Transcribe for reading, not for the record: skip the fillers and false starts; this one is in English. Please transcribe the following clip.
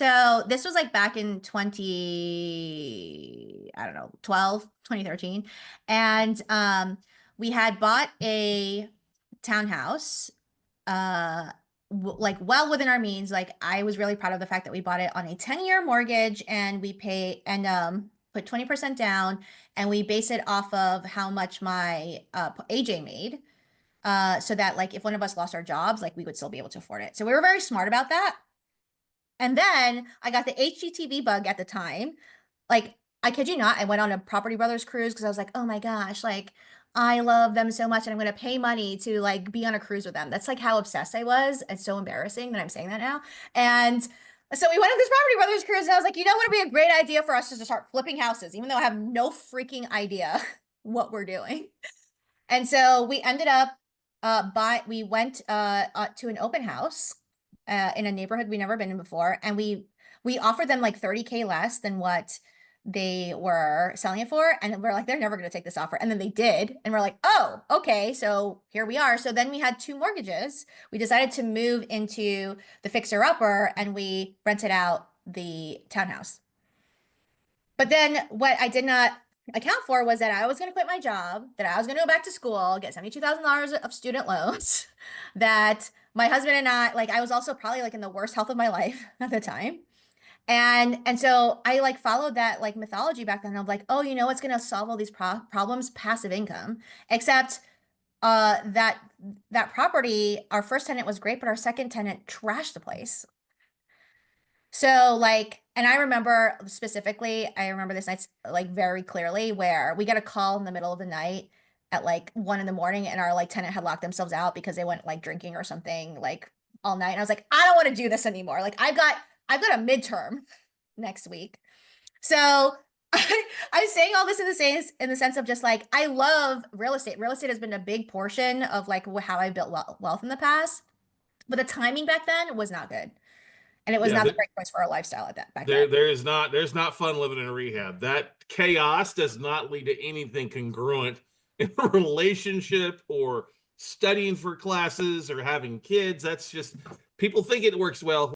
So this was like back in 2013. And we had bought a townhouse like well within our means. Like I was really proud of the fact that we bought it on a 10-year mortgage and we pay and put 20% down and we base it off of how much my AJ made. So that like if one of us lost our jobs, like we would still be able to afford it. So we were very smart about that. And then I got the HGTV bug at the time. Like, I kid you not, I went on a Property Brothers cruise because I was like, oh my gosh, like I love them so much and I'm gonna pay money to like be on a cruise with them. That's like how obsessed I was. It's so embarrassing that I'm saying that now. And so we went on this Property Brothers cruise and I was like, you know what would be a great idea for us to start flipping houses, even though I have no freaking idea what we're doing. And so we ended up we went to an open house in a neighborhood we never been in before, and we offered them like 30K less than what they were selling it for, and we're like, they're never going to take this offer. And then they did, and we're like, oh, okay, so here we are. So then we had two mortgages. We decided to move into the fixer upper, and we rented out the townhouse. But then what I did not account for was that I was going to quit my job, that I was going to go back to school, get $72,000 of student loans, that my husband and I, like, I was also probably like in the worst health of my life at the time. And so I like followed that like mythology back then of like, oh, you know what's going to solve all these problems? Passive income. Except that property, our first tenant was great, but our second tenant trashed the place. So like, and I remember specifically, I remember this night like very clearly where we got a call in the middle of the night at like 1 in the morning and our like tenant had locked themselves out because they went like drinking or something like all night. And I was like, I don't want to do this anymore. Like I've got a midterm next week. So I'm saying all this in the sense of just like I love real estate. Real estate has been a big portion of like how I built wealth in the past, but the timing back then was not good. And it was Yeah, not the right choice for our lifestyle at that back then. there's not fun living in a rehab. That chaos does not lead to anything congruent in a relationship or studying for classes or having kids. That's just people think it works well.